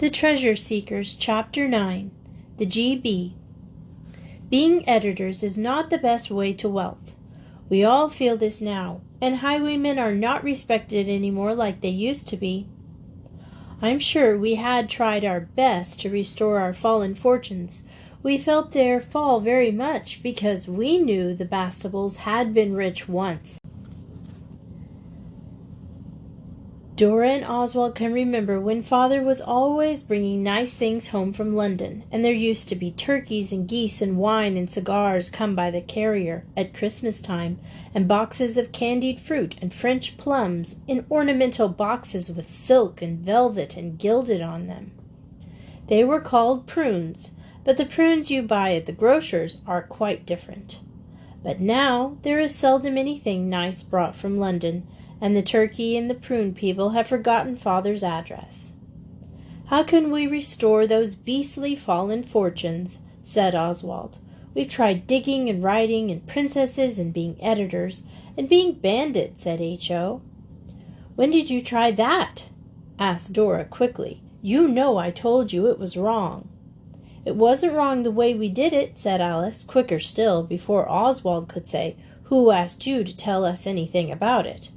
The Treasure Seekers, Chapter 9, The GB. Being editors is not the best way to wealth. We all feel this now, and highwaymen are not respected anymore like they used to be. I'm sure we had tried our best to restore our fallen fortunes. We felt their fall very much because we knew the Bastables had been rich once. Dora and Oswald can remember when Father was always bringing nice things home from London, and there used to be turkeys and geese and wine and cigars come by the carrier at Christmas time, and boxes of candied fruit and French plums in ornamental boxes with silk and velvet and gilded on them. They were called prunes, but the prunes you buy at the grocer's are quite different. But now there is seldom anything nice brought from London, and the turkey and the prune people have forgotten Father's address. "How can we restore those beastly fallen fortunes?" said Oswald. "We've tried digging and writing and princesses and being editors and being bandits," said H.O. "When did you try that?" asked Dora quickly. "You know I told you it was wrong." "It wasn't wrong the way we did it," said Alice, quicker still, before Oswald could say, "Who asked you to tell us anything about it?"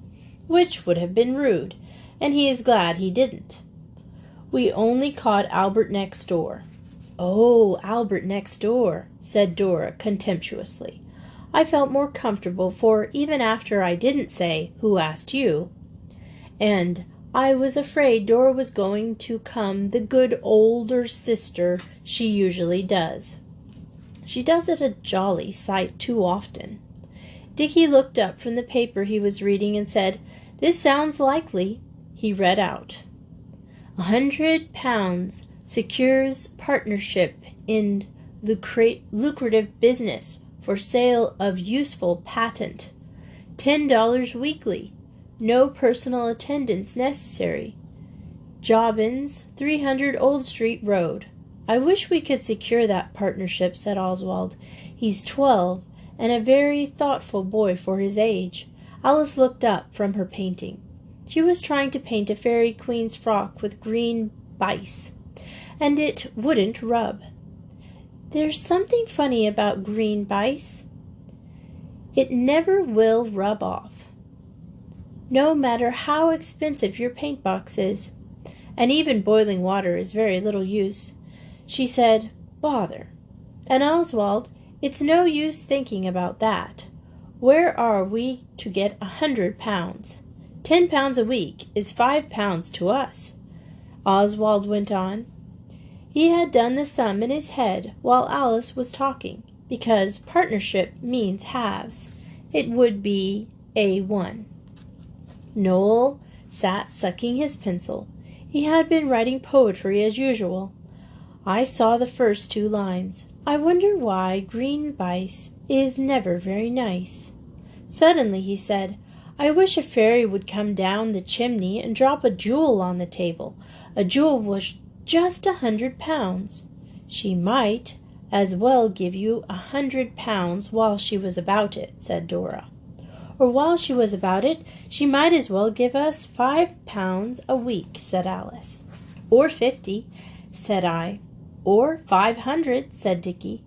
which would have been rude, and he is glad he didn't. "We only caught Albert next door." "Oh, Albert next door," said Dora contemptuously. I felt more comfortable, for even after I didn't say, "Who asked you?" and I was afraid Dora was going to come the good older sister she usually does. She does it a jolly sight too often. Dickie looked up from the paper he was reading and said, "This sounds likely." He read out, £100 secures partnership in lucrative business for sale of useful patent. $10 weekly. No personal attendance necessary. Jobbins, 300 Old Street Road. "I wish we could secure that partnership," said Oswald. "He's 12, and a very thoughtful boy for his age." Alice looked up from her painting. She was trying to paint a fairy queen's frock with green bice, and it wouldn't rub. "There's something funny about green bice. It never will rub off, no matter how expensive your paint box is, and even boiling water is very little use." She said, "Bother." And Oswald, "It's no use thinking about that. Where are we to get £100? £10 a week is £5 to us." Oswald went on. He had done the sum in his head while Alice was talking, because partnership means halves. It would be A1. Noel sat sucking his pencil. He had been writing poetry as usual. I saw the first 2 lines. "I wonder why green bice is never very nice." Suddenly he said, "I wish a fairy would come down the chimney and drop a jewel on the table. A jewel was just £100. She might as well give you £100 while she was about it," said Dora. "Or while she was about it, she might as well give us £5 a week," said Alice. "Or 50, said I. "Or 500, said Dickie.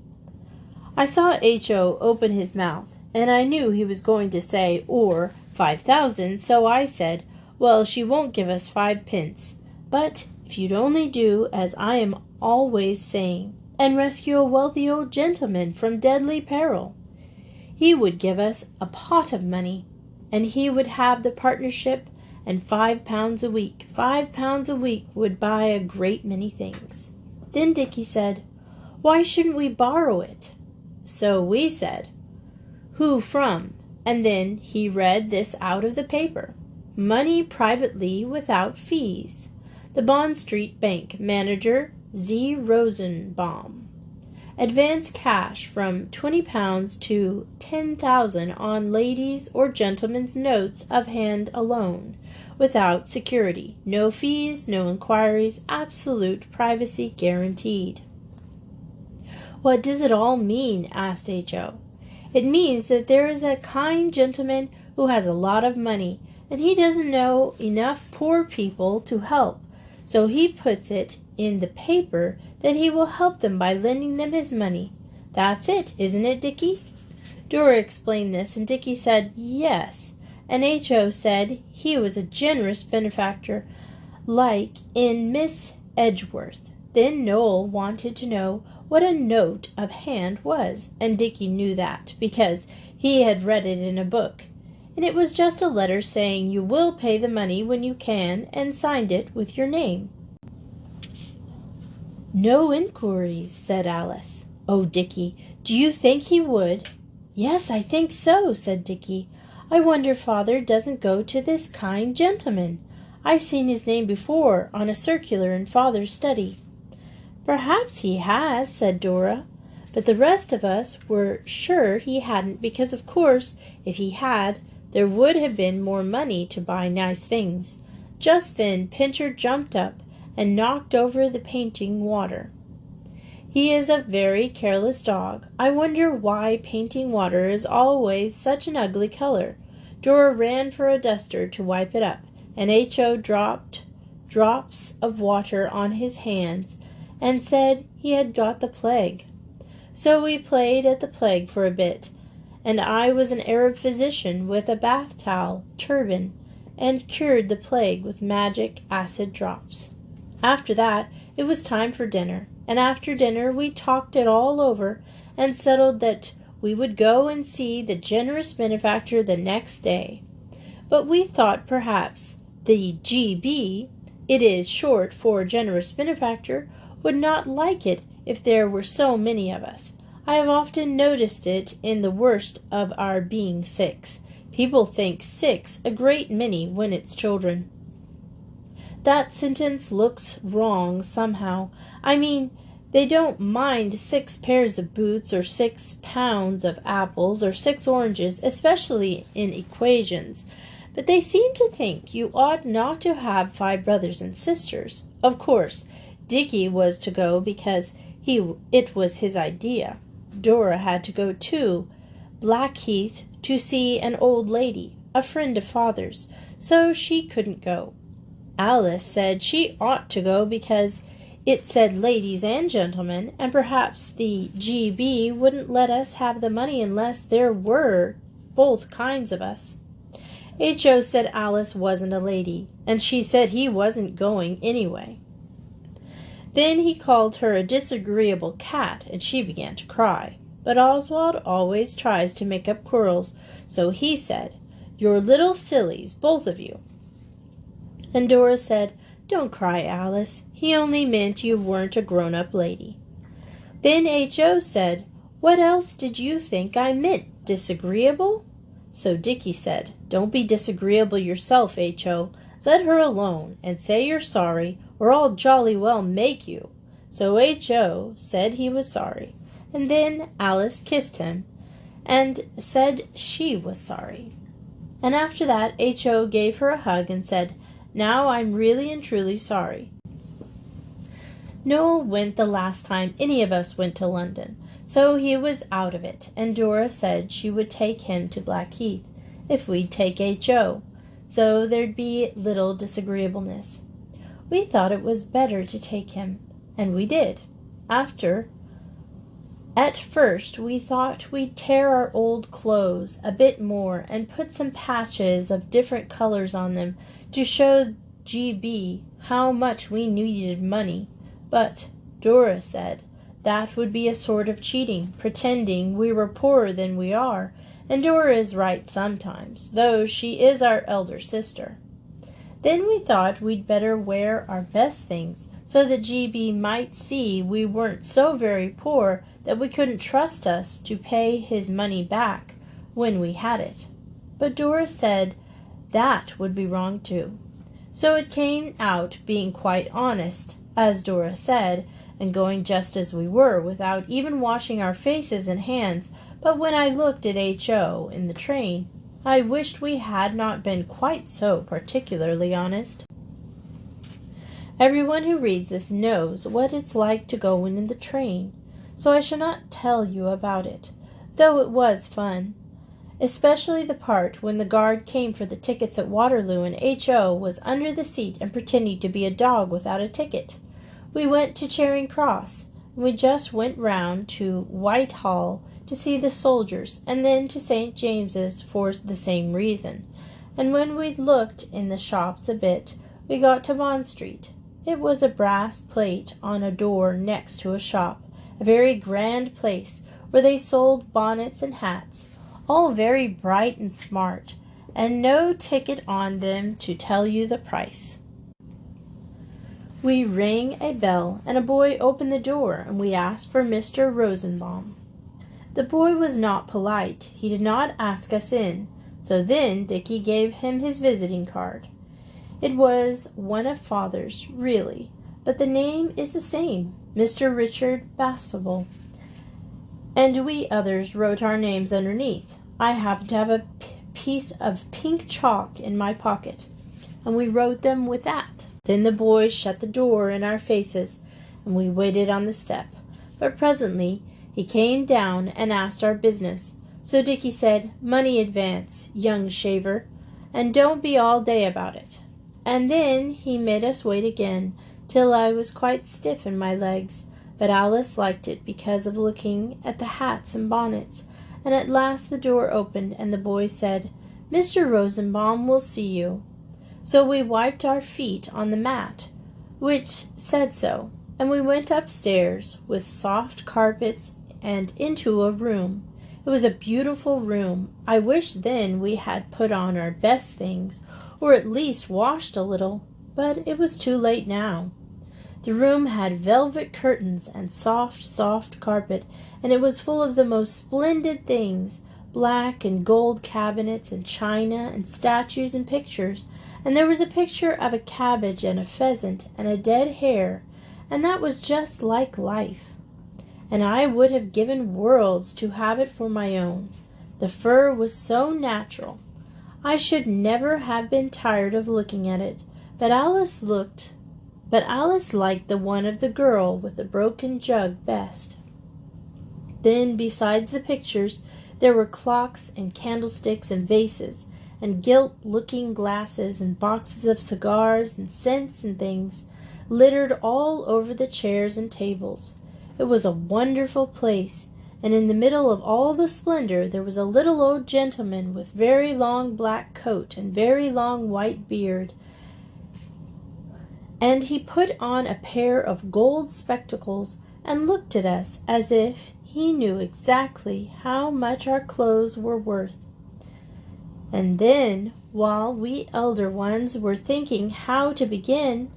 I saw H.O. open his mouth, and I knew he was going to say, "or 5,000, so I said, "Well, she won't give us 5 pence, but if you'd only do as I am always saying, and rescue a wealthy old gentleman from deadly peril, he would give us a pot of money, and he would have the partnership and £5 a week. £5 a week would buy a great many things." Then Dickie said, "Why shouldn't we borrow it?" So we said, "Who from?" And then he read this out of the paper: "Money privately without fees. The Bond Street Bank, manager Z. Rosenbaum. Advance cash from £20 to 10,000 on ladies' or gentlemen's notes of hand alone, without security. No fees, no inquiries, absolute privacy guaranteed." "What does it all mean?" asked H.O. "It means that there is a kind gentleman who has a lot of money, and he doesn't know enough poor people to help, so he puts it in the paper that he will help them by lending them his money. That's it, isn't it, Dickie?" Dora explained this, and Dickie said yes, and H.O. said he was a generous benefactor, like in Miss Edgeworth. Then Noel wanted to know what a note of hand was, and Dickie knew that, because he had read it in a book, and it was just a letter saying you will pay the money when you can, and signed it with your name. "No inquiries," said Alice. "Oh, Dickie, do you think he would?" "Yes, I think so," said Dickie. "I wonder Father doesn't go to this kind gentleman. I've seen his name before on a circular in Father's study." "Perhaps he has," said Dora, but the rest of us were sure he hadn't, because of course, if he had, there would have been more money to buy nice things. Just then Pincher jumped up and knocked over the painting water. He is a very careless dog. I wonder why painting water is always such an ugly color. Dora ran for a duster to wipe it up, and H.O. dropped drops of water on his hands and said he had got the plague. So we played at the plague for a bit, and I was an Arab physician with a bath towel turban, and cured the plague with magic acid drops. After that it was time for dinner, and after dinner we talked it all over and settled that we would go and see the generous benefactor the next day. But we thought perhaps the G.B., it is short for generous benefactor, would not like it if there were so many of us. I have often noticed it in the worst of our being 6. People think 6 a great many when it's children. That sentence looks wrong somehow. I mean, they don't mind 6 pairs of boots or 6 pounds of apples or 6 oranges, especially in equations. But they seem to think you ought not to have 5 brothers and sisters. Of course, Dickie was to go because it was his idea. Dora had to go too, Blackheath, to see an old lady, a friend of Father's, so she couldn't go. Alice said she ought to go because it said ladies and gentlemen, and perhaps the G.B. wouldn't let us have the money unless there were both kinds of us. H.O. said Alice wasn't a lady, and she said he wasn't going anyway. Then he called her a disagreeable cat, and she began to cry. But Oswald always tries to make up quarrels, so he said, "You're little sillies, both of you." And Dora said, "Don't cry, Alice. He only meant you weren't a grown-up lady." Then H.O. said, "What else did you think I meant? Disagreeable?" So Dickie said, "Don't be disagreeable yourself, H.O. Let her alone, and say you're sorry, or I'll jolly well make you." So H.O. said he was sorry, and then Alice kissed him, and said she was sorry. And after that H.O. gave her a hug and said, "Now I'm really and truly sorry." Noel went the last time any of us went to London, so he was out of it, and Dora said she would take him to Blackheath, if we'd take H.O., so there'd be little disagreeableness. We thought it was better to take him, and we did. At first we thought we'd tear our old clothes a bit more and put some patches of different colors on them to show G.B. how much we needed money, but Dora said that would be a sort of cheating, pretending we were poorer than we are, and Dora is right sometimes, though she is our elder sister. Then we thought we'd better wear our best things, so that G.B. might see we weren't so very poor that we couldn't trust us to pay his money back when we had it. But Dora said that would be wrong too. So it came out being quite honest, as Dora said, and going just as we were, without even washing our faces and hands. But when I looked at H.O. in the train, I wished we had not been quite so particularly honest. Everyone who reads this knows what it's like to go in the train, so I shall not tell you about it, though it was fun, especially the part when the guard came for the tickets at Waterloo and H.O. was under the seat and pretending to be a dog without a ticket. We went to Charing Cross, and we just went round to Whitehall to see the soldiers, and then to St. James's for the same reason. And when we'd looked in the shops a bit, we got to Bond Street. It was a brass plate on a door next to a shop, a very grand place, where they sold bonnets and hats, all very bright and smart, and no ticket on them to tell you the price. We rang a bell, and a boy opened the door, and we asked for Mr. Rosenbaum. The boy was not polite. He did not ask us in, so then Dickie gave him his visiting card. It was one of Father's, really, but the name is the same, Mr. Richard Bastable, and we others wrote our names underneath. I happened to have a piece of pink chalk in my pocket, and we wrote them with that. Then the boy shut the door in our faces, and we waited on the step. But presently he came down and asked our business. So Dickie said, "Money advance, young shaver, and don't be all day about it." And then he made us wait again, till I was quite stiff in my legs. But Alice liked it because of looking at the hats and bonnets, and at last the door opened, and the boy said, "Mr. Rosenbaum will see you." So we wiped our feet on the mat, which said so, and we went upstairs with soft carpets and into a room. It was a beautiful room. I wish then we had put on our best things, or at least washed a little, but it was too late now. The room had velvet curtains and soft carpet, and it was full of the most splendid things, black and gold cabinets and china and statues and pictures, and there was a picture of a cabbage and a pheasant and a dead hare, and that was just like life. And I would have given worlds to have it for my own. The fur was so natural. I should never have been tired of looking at it, but Alice liked the one of the girl with the broken jug best. Then, besides the pictures, there were clocks and candlesticks and vases, and gilt looking-glasses and boxes of cigars and scents and things, littered all over the chairs and tables. It was a wonderful place, and in the middle of all the splendor there was a little old gentleman with very long black coat and very long white beard, and he put on a pair of gold spectacles and looked at us as if he knew exactly how much our clothes were worth. And then, while we elder ones were thinking how to begin,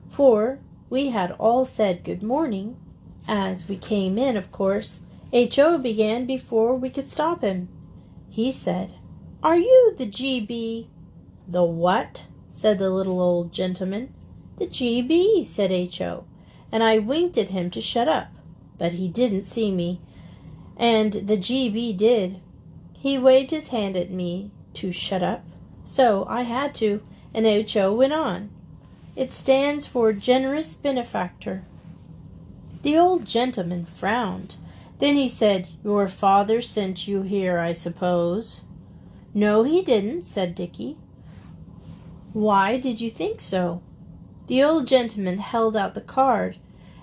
for we had all said good morning, as we came in, of course, H.O. began before we could stop him. He said, "Are you the G.B.?" "The what?" said the little old gentleman. "The G.B.," said H.O., and I winked at him to shut up, but he didn't see me, and the G.B. did. He waved his hand at me to shut up, so I had to, and H.O. went on. "It stands for Generous Benefactor." The old gentleman frowned. Then he said, "Your father sent you here, I suppose?" "No, he didn't," said Dickie. "Why did you think so?" The old gentleman held out the card,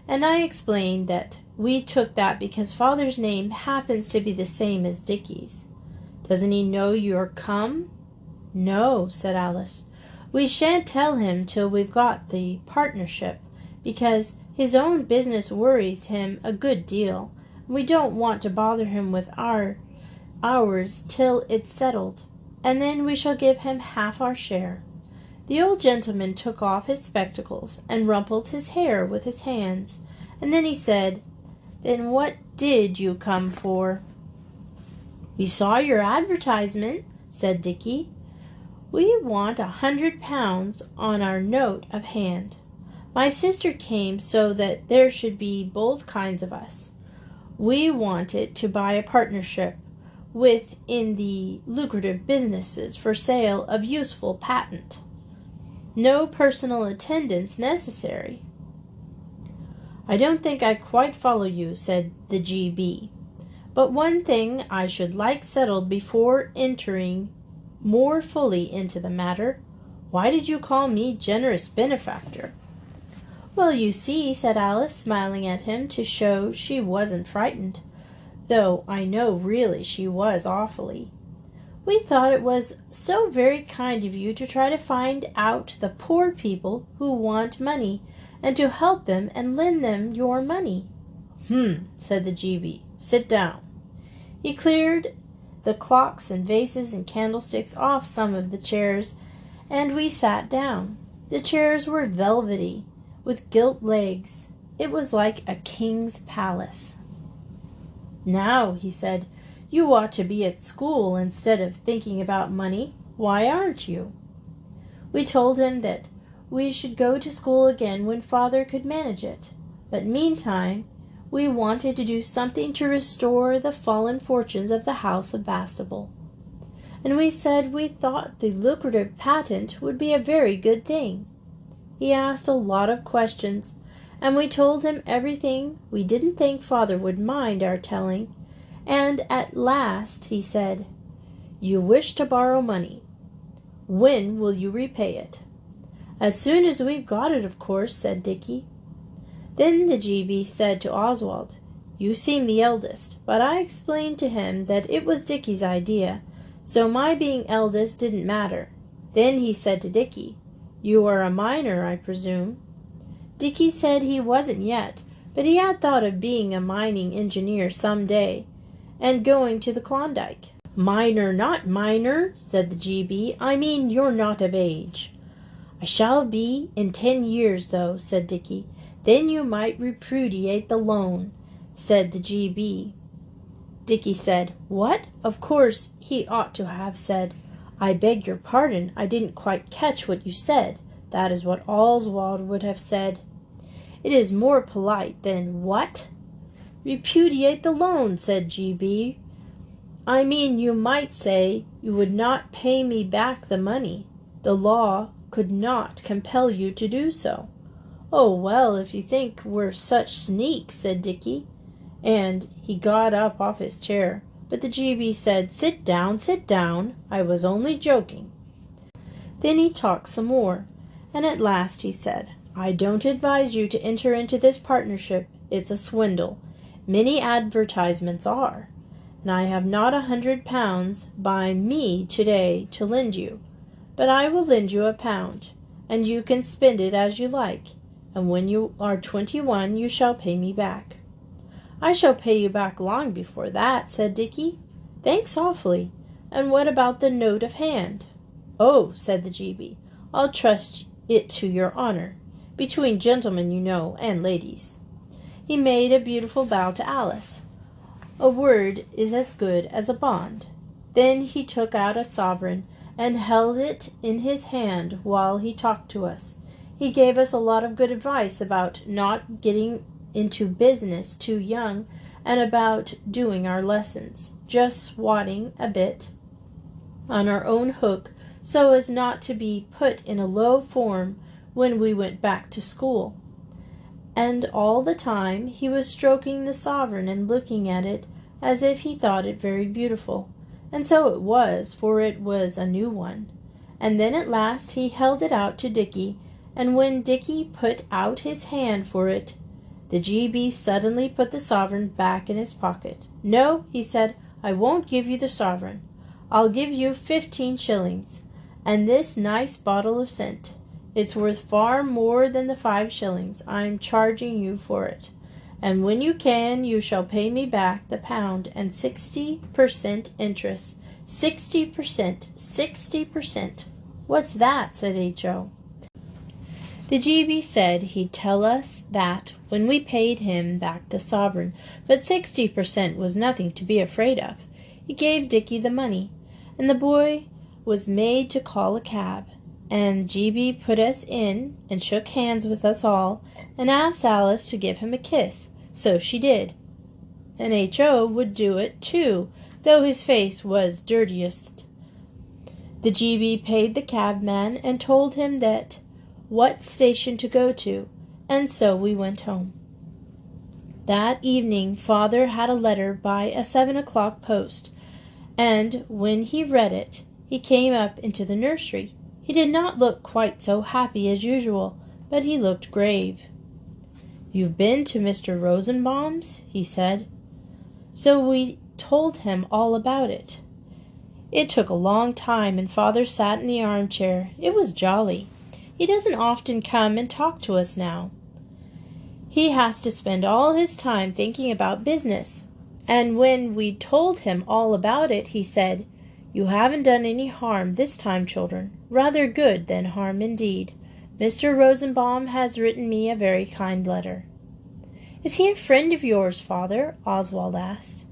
and I explained that we took that because Father's name happens to be the same as Dickie's. "Doesn't he know you're come?" "No," said Alice. "We shan't tell him till we've got the partnership, because his own business worries him a good deal, and we don't want to bother him with ours till it's settled, and then we shall give him half our share." The old gentleman took off his spectacles and rumpled his hair with his hands, and then he said, "Then what did you come for?" "We saw your advertisement," said Dickie. "We want £100 on our note of hand. My sister came so that there should be both kinds of us. We want it to buy a partnership with in the lucrative businesses for sale of useful patent. No personal attendance necessary." "I don't think I quite follow you," said the G.B., "but one thing I should like settled before entering more fully into the matter. Why did you call me Generous Benefactor?" Well, you see, said Alice, smiling at him to show she wasn't frightened, though I know really she was awfully. We thought it was so very kind of you to try to find out the poor people who want money, and to help them and lend them your money. Said the GB. Sit down. He cleared the clocks and vases and candlesticks off some of the chairs, and we sat down. The chairs were velvety, with gilt legs. It was like a king's palace. Now, he said, you ought to be at school instead of thinking about money. Why aren't you? We told him that we should go to school again when Father could manage it, but meantime we wanted to do something to restore the fallen fortunes of the house of Bastable. And we said we thought the lucrative patent would be a very good thing. He asked a lot of questions, and we told him everything we didn't think Father would mind our telling, and at last he said, You wish to borrow money. When will you repay it? As soon as we've got it, of course, said Dickie. Then the GB said to Oswald, You seem the eldest, but I explained to him that it was Dickie's idea, so my being eldest didn't matter. Then he said to Dickie, You are a miner, I presume? Dickie said he wasn't yet, but he had thought of being a mining engineer some day, and going to the Klondike. Miner, not miner, said the GB. I mean you're not of age. I shall be in 10 years, though, said Dickie. Then you might repudiate the loan, said the GB. Dickie said, What? Of course he ought to have said, I beg your pardon, I didn't quite catch what you said. That is what Oswald would have said. It is more polite than what? Repudiate the loan, said GB. I mean you might say you would not pay me back the money. The law could not compel you to do so. Oh, well, if you think we're such sneaks, said Dickie, and he got up off his chair. But the GB said, Sit down, I was only joking. Then he talked some more, and at last he said, I don't advise you to enter into this partnership. It's a swindle. Many advertisements are, and I have not £100 by me today to lend you, but I will lend you £1, and you can spend it as you like, and when you are 21 you shall pay me back. I shall pay you back long before that, said Dickie. Thanks awfully. And what about the note of hand? Oh, said the GB, I'll trust it to your honor. Between gentlemen, you know, and ladies. He made a beautiful bow to Alice. A word is as good as a bond. Then he took out a sovereign and held it in his hand while he talked to us. He gave us a lot of good advice about not getting into business too young, and about doing our lessons, just swatting a bit on our own hook so as not to be put in a low form when we went back to school. And all the time he was stroking the sovereign and looking at it as if he thought it very beautiful, and so it was, for it was a new one. And then at last he held it out to Dickie, and when Dickie put out his hand for it, the GB suddenly put the sovereign back in his pocket. No, he said, I won't give you the sovereign. I'll give you 15 shillings, and this nice bottle of scent. It's worth far more than the 5 shillings I'm charging you for it. And when you can, you shall pay me back the £1 and 60% interest. 60%, 60%. What's that? Said H.O. The GB said he'd tell us that when we paid him back the sovereign, but 60% was nothing to be afraid of. He gave Dickie the money, and the boy was made to call a cab, and GB put us in and shook hands with us all, and asked Alice to give him a kiss. So she did, and H.O. would do it too, though his face was dirtiest. The GB paid the cabman and told him that what station to go to, and so we went home. That evening Father had a letter by a 7 o'clock post, and when he read it, he came up into the nursery. He did not look quite so happy as usual, but he looked grave. "You've been to Mr. Rosenbaum's?" he said. So we told him all about it. It took a long time, and Father sat in the armchair. It was jolly. He doesn't often come and talk to us now. He has to spend all his time thinking about business. And when we told him all about it, he said, "You haven't done any harm this time, children. Rather good than harm indeed. Mr. Rosenbaum has written me a very kind letter." "Is he a friend of yours, Father?" Oswald asked.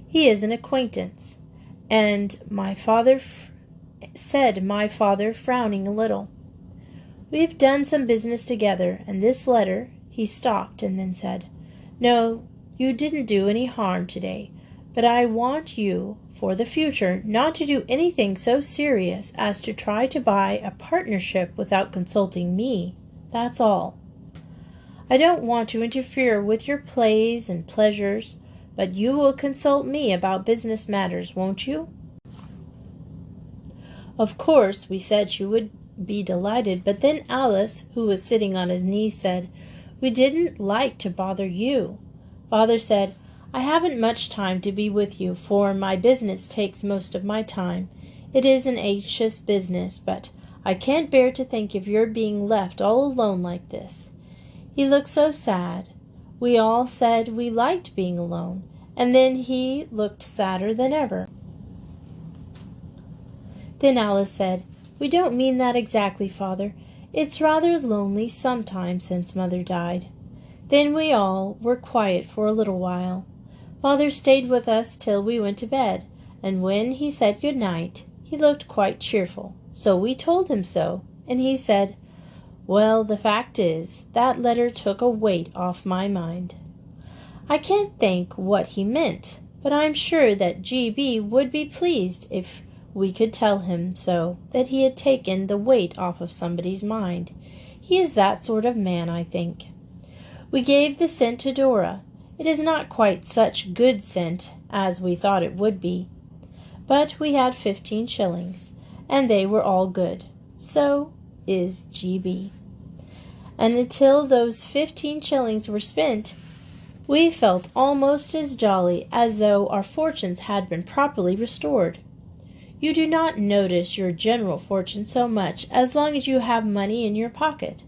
"He is an acquaintance," and my father frowning a little. "We've done some business together, and this letter—" He stopped and then said, "No, you didn't do any harm today, but I want you, for the future, not to do anything so serious as to try to buy a partnership without consulting me. That's all. I don't want to interfere with your plays and pleasures, but you will consult me about business matters, won't you?" Of course, we said she would be delighted, but then Alice, who was sitting on his knee, said, "We didn't like to bother you." Father said, "I haven't much time to be with you, for my business takes most of my time. It is an anxious business, but I can't bear to think of your being left all alone like this." He looked so sad. We all said we liked being alone, and then he looked sadder than ever. Then Alice said, "We don't mean that exactly, Father. It's rather lonely sometimes since Mother died." Then we all were quiet for a little while. Father stayed with us till we went to bed, and when he said good night, he looked quite cheerful. So we told him so, and he said, "Well, the fact is, that letter took a weight off my mind." I can't think what he meant, but I'm sure that G.B. would be pleased if we could tell him so, that he had taken the weight off of somebody's mind. He is that sort of man, I think. We gave the cent to Dora. It is not quite such good scent as we thought it would be, but we had 15 shillings, and they were all good. So is G.B. And until those 15 shillings were spent, we felt almost as jolly as though our fortunes had been properly restored. You do not notice your general fortune so much as long as you have money in your pocket.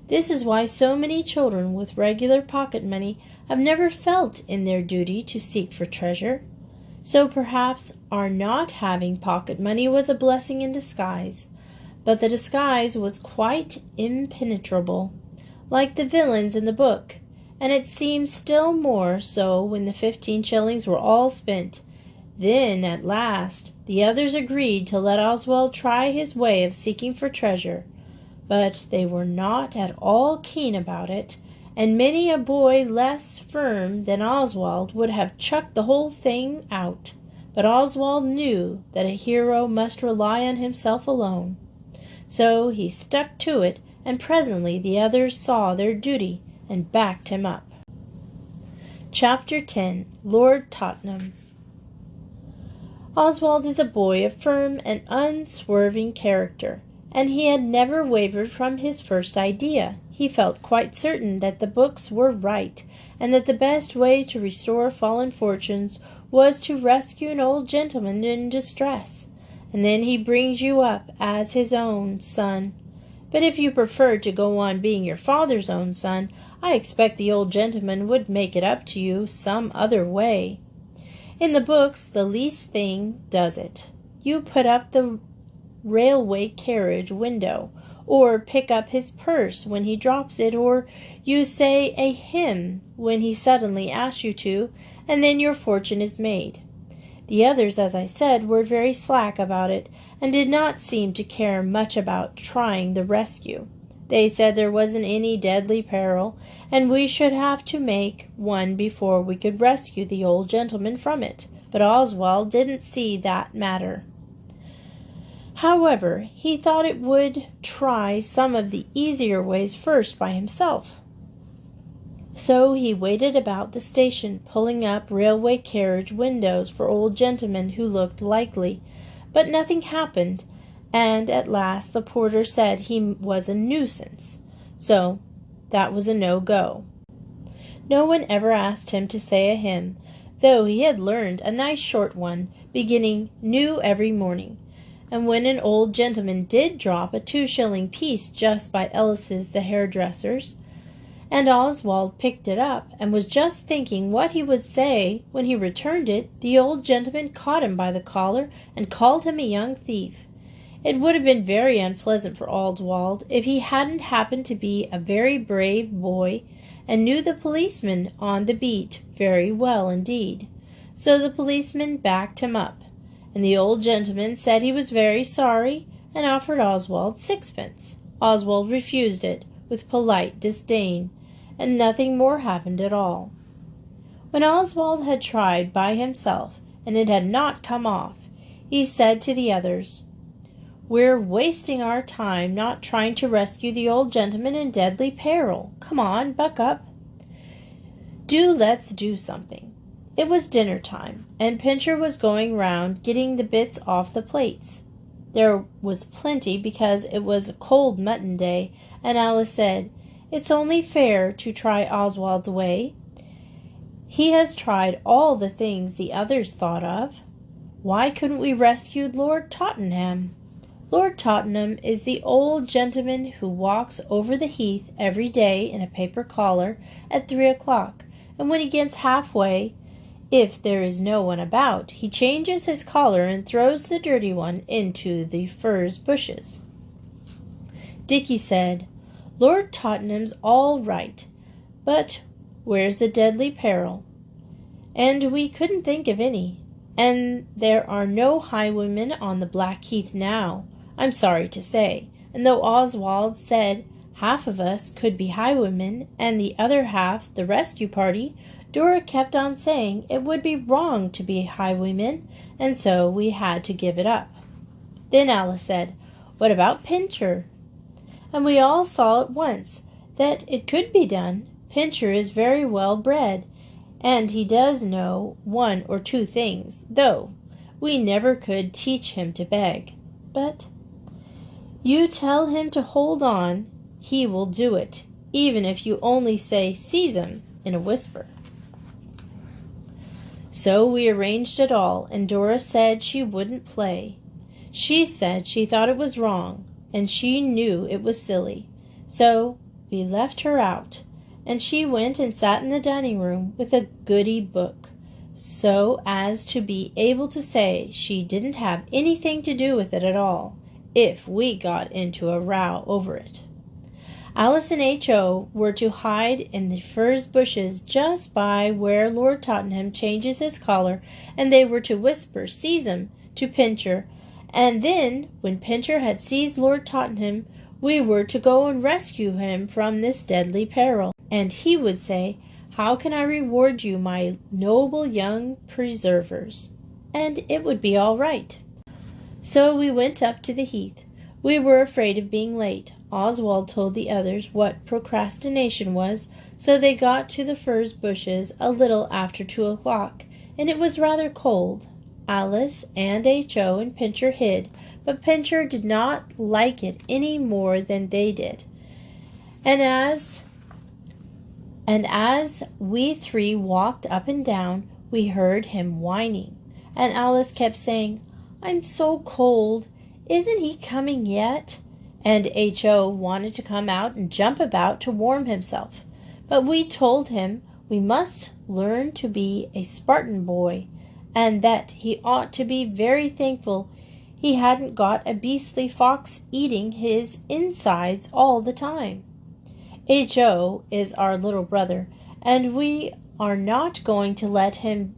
This is why so many children with regular pocket money have never felt in their duty to seek for treasure. So perhaps our not having pocket money was a blessing in disguise, but the disguise was quite impenetrable, like the villains in the book, and it seemed still more so when the 15 shillings were all spent. Then, at last, the others agreed to let Oswald try his way of seeking for treasure, but they were not at all keen about it, and many a boy less firm than Oswald would have chucked the whole thing out. But Oswald knew that a hero must rely on himself alone. So he stuck to it, and presently the others saw their duty and backed him up. Chapter 10. Lord Tottenham. Oswald is a boy of firm and unswerving character, and he had never wavered from his first idea. He felt quite certain that the books were right, and that the best way to restore fallen fortunes was to rescue an old gentleman in distress, and then he brings you up as his own son. But if you preferred to go on being your father's own son, I expect the old gentleman would make it up to you some other way. In the books, the least thing does it. You put up the railway carriage window, or pick up his purse when he drops it, or you say a hymn when he suddenly asks you to, and then your fortune is made. The others, as I said, were very slack about it, and did not seem to care much about trying the rescue. They said there wasn't any deadly peril, and we should have to make one before we could rescue the old gentleman from it. But Oswald didn't see that matter. However, he thought it would try some of the easier ways first by himself. So he waited about the station, pulling up railway carriage windows for old gentlemen who looked likely, but nothing happened, and at last the porter said he was a nuisance, so that was a no-go. No one ever asked him to say a hymn, though he had learned a nice short one, beginning new every morning. And when an old gentleman did drop a 2-shilling piece just by Ellis's the hairdresser's, and Oswald picked it up and was just thinking what he would say when he returned it, the old gentleman caught him by the collar and called him a young thief. It would have been very unpleasant for Oswald if he hadn't happened to be a very brave boy and knew the policeman on the beat very well indeed. So the policeman backed him up, and the old gentleman said he was very sorry and offered Oswald 6pence. Oswald refused it with polite disdain, and nothing more happened at all. When Oswald had tried by himself, and it had not come off, he said to the others, "We're wasting our time not trying to rescue the old gentleman in deadly peril. Come on, buck up. Let's do something." It was dinner time, and Pincher was going round getting the bits off the plates. There was plenty because it was a cold mutton day, and Alice said, "It's only fair to try Oswald's way. He has tried all the things the others thought of. Why couldn't we rescue Lord Tottenham? Lord Tottenham is the old gentleman who walks over the heath every day in a paper collar at 3 o'clock, and when he gets halfway, if there is no one about, he changes his collar and throws the dirty one into the furze bushes." Dickie said, "Lord Tottenham's all right, but where's the deadly peril?" And we couldn't think of any. And there are no highwaymen on the Blackheath now, I'm sorry to say, and though Oswald said half of us could be highwaymen and the other half the rescue party, Dora kept on saying it would be wrong to be highwaymen, and so we had to give it up. Then Alice said, "What about Pincher?" And we all saw at once that it could be done. Pincher is very well bred, and he does know 1 or 2 things, though we never could teach him to beg. But you tell him to hold on, he will do it, even if you only say "seize him" in a whisper. So we arranged it all, and Dora said she wouldn't play. She said she thought it was wrong, and she knew it was silly. So we left her out, and she went and sat in the dining room with a goody book, so as to be able to say she didn't have anything to do with it at all, if we got into a row over it. Alice and H.O. were to hide in the furze bushes just by where Lord Tottenham changes his collar, and they were to whisper "seize him" to Pincher, and then, when Pincher had seized Lord Tottenham, we were to go and rescue him from this deadly peril, and he would say, "How can I reward you, my noble young preservers?" And it would be all right. So we went up to the heath. We were afraid of being late. Oswald told the others what procrastination was, so they got to the furze bushes a little after 2 o'clock, and it was rather cold. Alice and H.O. and Pincher hid, but Pincher did not like it any more than they did. And as we 3 walked up and down, we heard him whining, and Alice kept saying, "I'm so cold. Isn't he coming yet?" And H.O. wanted to come out and jump about to warm himself. But we told him we must learn to be a Spartan boy, and that he ought to be very thankful he hadn't got a beastly fox eating his insides all the time. H.O. is our little brother, and we are not going to let him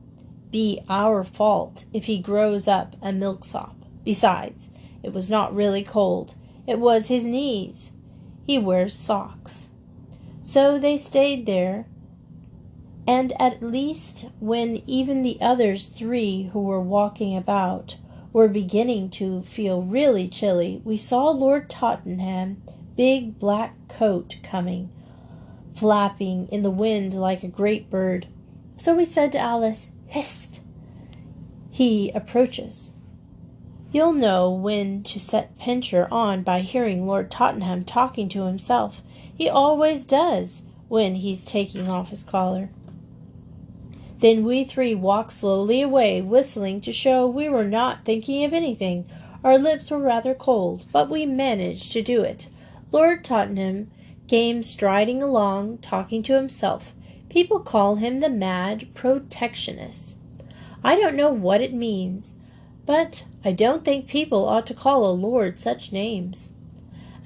be our fault if he grows up a milksop. Besides, it was not really cold. It was his knees. He wears socks. So they stayed there, and at least when even the others 3 who were walking about were beginning to feel really chilly, we saw Lord Tottenham, big black coat coming, flapping in the wind like a great bird. So we said to Alice, "Hist! He approaches." You'll know when to set Pincher on by hearing Lord Tottenham talking to himself. He always does when he's taking off his collar. Then we three walked slowly away, whistling to show we were not thinking of anything. Our lips were rather cold, but we managed to do it. Lord Tottenham came striding along, talking to himself. People call him the mad protectionist. I don't know what it means, but I don't think people ought to call a lord such names.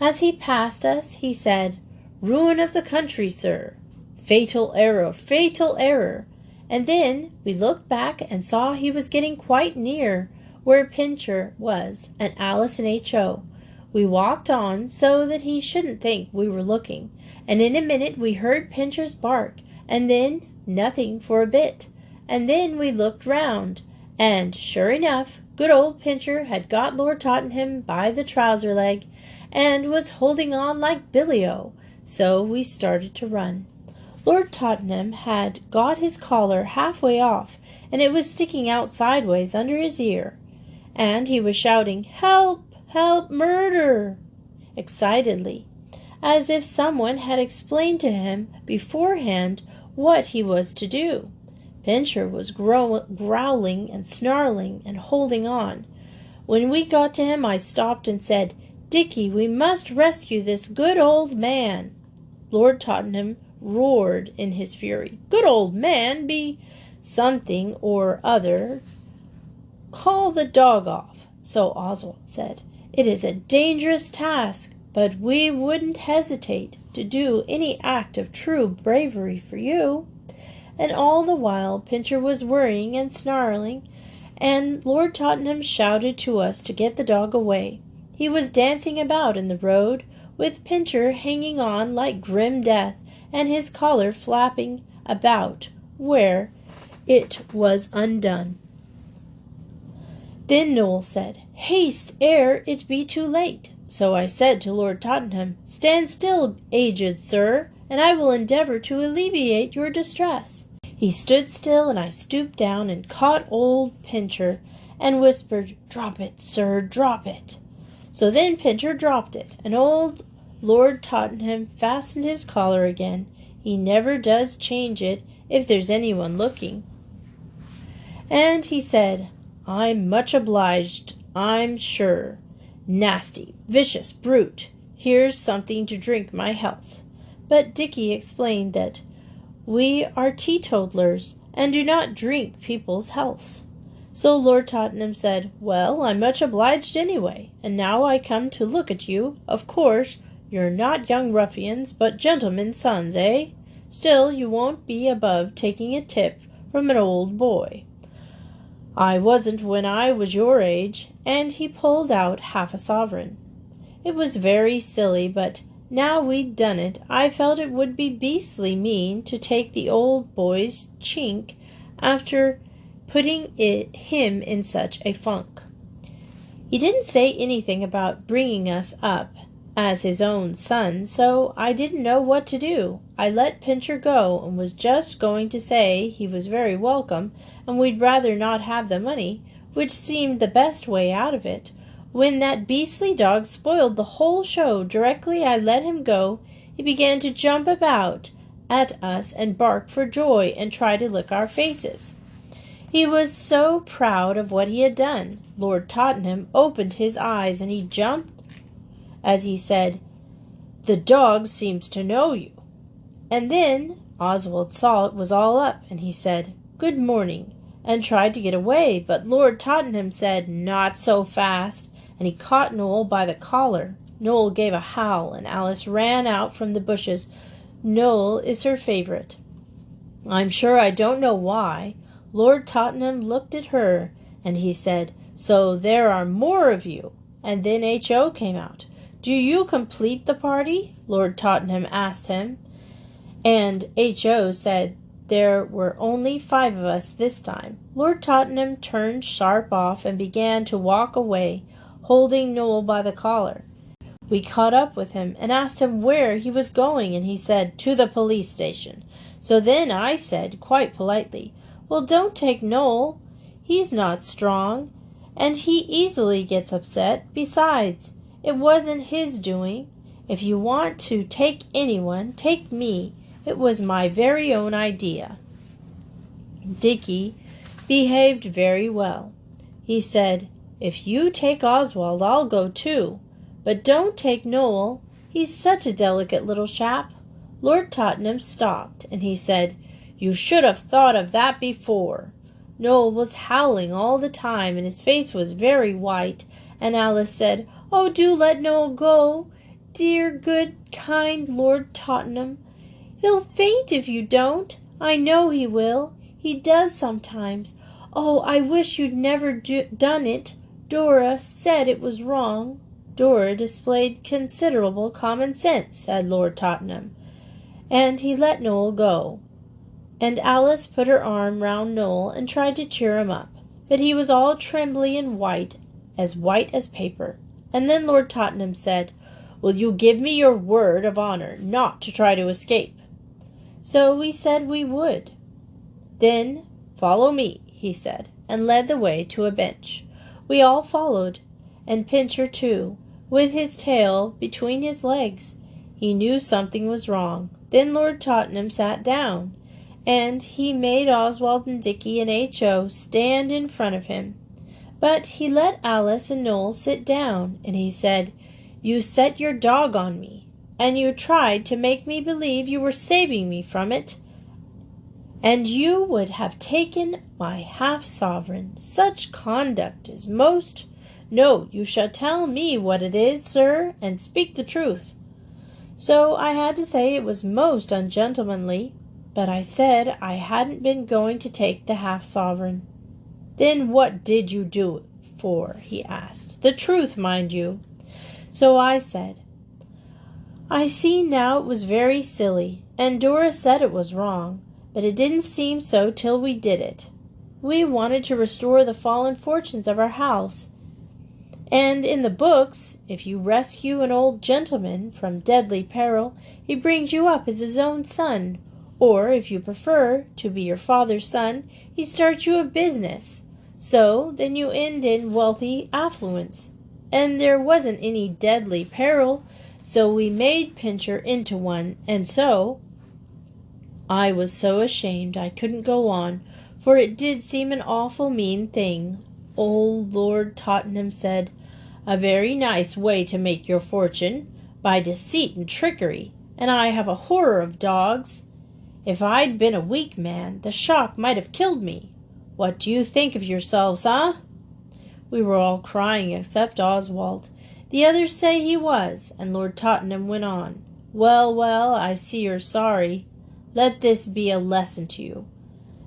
As he passed us, he said, "Ruin of the country, sir. Fatal error, fatal error." And then we looked back and saw he was getting quite near where Pincher was and Alice and H.O. We walked on so that he shouldn't think we were looking, and in a minute we heard Pincher's bark, and then nothing for a bit, and then we looked round, and sure enough, good old Pincher had got Lord Tottenham by the trouser leg, and was holding on like Billy-O, so we started to run. Lord Tottenham had got his collar halfway off, and it was sticking out sideways under his ear, and he was shouting, "Help! Help! Murder!" excitedly, as if someone had explained to him beforehand what he was to do. Pincher was growling and snarling and holding on. When we got to him, I stopped and said, "Dickie, we must rescue this good old man." Lord Tottenham roared in his fury. "Good old man be something or other. Call the dog off." So Oswald said, "It is a dangerous task, but we wouldn't hesitate to do any act of true bravery for you." And all the while Pincher was worrying and snarling, and Lord Tottenham shouted to us to get the dog away. He was dancing about in the road, with Pincher hanging on like grim death, and his collar flapping about where it was undone. Then Noel said, "Haste, ere it be too late." So I said to Lord Tottenham, "Stand still, aged sir, and I will endeavour to alleviate your distress." He stood still, and I stooped down and caught old Pincher, and whispered, "Drop it, sir, drop it." So then Pincher dropped it, and old Lord Tottenham fastened his collar again. He never does change it if there's anyone looking. And he said, "I'm much obliged, I'm sure. Nasty, vicious brute. Here's something to drink my health." But Dickie explained that we are teetotalers and do not drink people's healths. So Lord Tottenham said, "Well, I'm much obliged anyway, and now I come to look at you. Of course, you're not young ruffians, but gentlemen's sons, eh? Still, you won't be above taking a tip from an old boy. I wasn't when I was your age," and he pulled out half a sovereign. It was very silly, but now we'd done it, I felt it would be beastly mean to take the old boy's chink after putting him in such a funk. He didn't say anything about bringing us up as his own son, so I didn't know what to do. I let Pincher go, and was just going to say he was very welcome, and we'd rather not have the money, which seemed the best way out of it, when that beastly dog spoiled the whole show. Directly I let him go, he began to jump about at us and bark for joy and try to lick our faces. He was so proud of what he had done. Lord Tottenham opened his eyes, and he jumped as he said, "The dog seems to know you." And then Oswald saw it was all up, and he said, "Good morning," and tried to get away, but Lord Tottenham said, "Not so fast," and he caught Noel by the collar. Noel gave a howl, and Alice ran out from the bushes. Noel is her favourite. I'm sure I don't know why. Lord Tottenham looked at her, and he said, "So there are more of you." And then H.O. came out. "Do you complete the party?" Lord Tottenham asked him, and H.O. said there were only 5 of us this time. Lord Tottenham turned sharp off and began to walk away, holding Noel by the collar. We caught up with him and asked him where he was going, and he said, "To the police station." So then I said, quite politely, "Well, don't take Noel. He's not strong, and he easily gets upset. Besides, it wasn't his doing. If you want to take anyone, take me. It was my very own idea." Dickie behaved very well. He said, "If you take Oswald, I'll go too. But don't take Noel. He's such a delicate little chap." Lord Tottenham stopped, and he said, "You should have thought of that before." Noel was howling all the time, and his face was very white, and Alice said, "Oh, do let Noel go, dear, good, kind Lord Tottenham. He'll faint if you don't. I know he will. He does sometimes. Oh, I wish you'd never done it. Dora said it was wrong." "Dora displayed considerable common sense," said Lord Tottenham, and he let Noel go. And Alice put her arm round Noel and tried to cheer him up, but he was all trembly and white as paper. And then Lord Tottenham said, "Will you give me your word of honour not to try to escape?" So we said we would. "Then follow me," he said, and led the way to a bench. We all followed, and Pincher too, with his tail between his legs. He knew something was wrong. Then Lord Tottenham sat down, and he made Oswald and Dickie and H.O. stand in front of him. But he let Alice and Noel sit down, and he said, "You set your dog on me, and you tried to make me believe you were saving me from it, and you would have taken my half-sovereign. Such conduct is most— No, you shall tell me what it is, sir, and speak the truth." So I had to say it was most ungentlemanly, but I said I hadn't been going to take the half-sovereign. "Then what did you do it for?" he asked. "The truth, mind you." So I said, "I see now it was very silly, and Dora said it was wrong, but it didn't seem so till we did it. We wanted to restore the fallen fortunes of our house, and in the books, if you rescue an old gentleman from deadly peril, he brings you up as his own son, or, if you prefer to be your father's son, he starts you a business. So then you end in wealthy affluence. And there wasn't any deadly peril, so we made Pincher into one, and so—" I was so ashamed I couldn't go on, for it did seem an awful mean thing. Old Lord Tottenham said, "A very nice way to make your fortune, by deceit and trickery, and I have a horror of dogs. If I'd been a weak man, the shock might have killed me. What do you think of yourselves, huh?" We were all crying except Oswald. The others say he was, and Lord Tottenham went on, "Well, well, I see you're sorry. Let this be a lesson to you,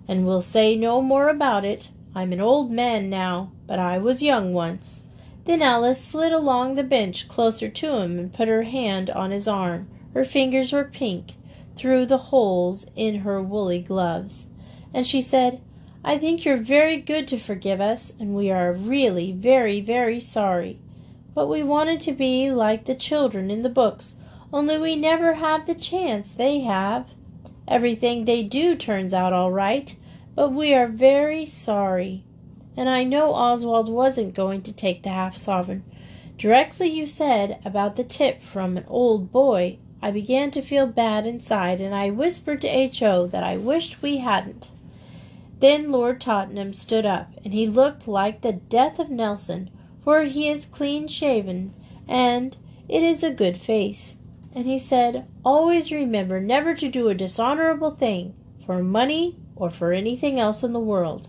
and we'll say no more about it. I'm an old man now, but I was young once." Then Alice slid along the bench closer to him and put her hand on his arm. Her fingers were pink through the holes in her woolly gloves, and she said, "I think you're very good to forgive us, and we are really very, very sorry. But we wanted to be like the children in the books, only we never have the chance they have. Everything they do turns out all right, but we are very sorry. And I know Oswald wasn't going to take the half-sovereign. Directly you said about the tip from an old boy, I began to feel bad inside, and I whispered to H.O. that I wished we hadn't." Then Lord Tottenham stood up, and he looked like the death of Nelson, for he is clean-shaven, and it is a good face. And he said, "Always remember never to do a dishonorable thing, for money or for anything else in the world."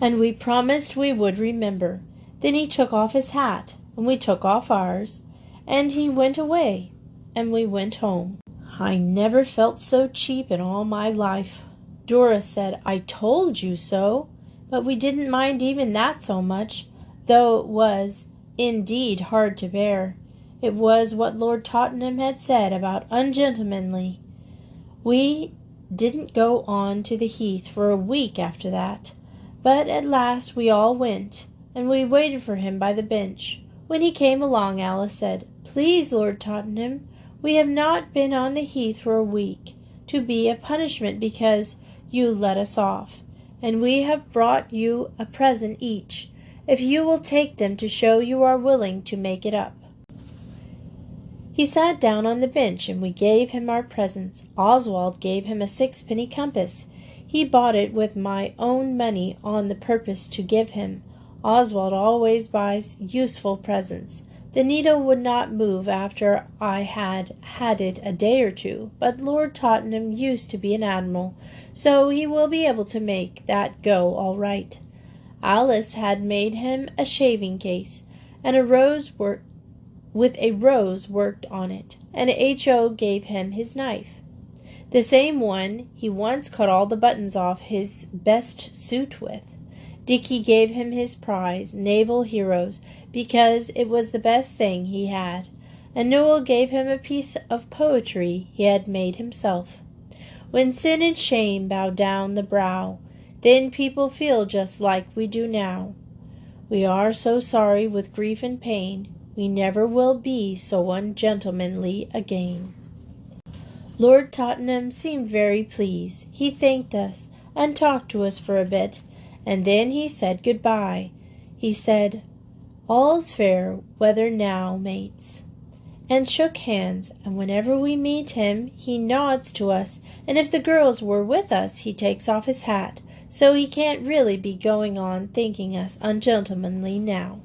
And we promised we would remember. Then he took off his hat, and we took off ours, and he went away, and we went home. I never felt so cheap in all my life. Dora said, "I told you so," but we didn't mind even that so much, though it was indeed hard to bear. It was what Lord Tottenham had said about ungentlemanly. We didn't go on to the heath for a week after that, but at last we all went, and we waited for him by the bench. When he came along, Alice said, "Please, Lord Tottenham, we have not been on the heath for a week, to be a punishment because you let us off, and we have brought you a present each, if you will take them to show you are willing to make it up." He sat down on the bench, and we gave him our presents. Oswald gave him a sixpenny compass. He bought it with my own money on the purpose to give him. Oswald always buys useful presents. The needle would not move after I had had it a day or two, but Lord Tottenham used to be an admiral, so he will be able to make that go all right. Alice had made him a shaving case, and with a rose worked on it, and H.O. gave him his knife, the same one he once cut all the buttons off his best suit with. Dickie gave him his prize, Naval Heroes, because it was the best thing he had, and Newell gave him a piece of poetry he had made himself. When sin and shame bow down the brow, then people feel just like we do now. We are so sorry with grief and pain, we never will be so ungentlemanly again. Lord Tottenham seemed very pleased. He thanked us, and talked to us for a bit, and then he said good-bye. He said, "All's fair weather now, mates," and shook hands, and whenever we meet him he nods to us, and if the girls were with us he takes off his hat, so he can't really be going on thinking us ungentlemanly now.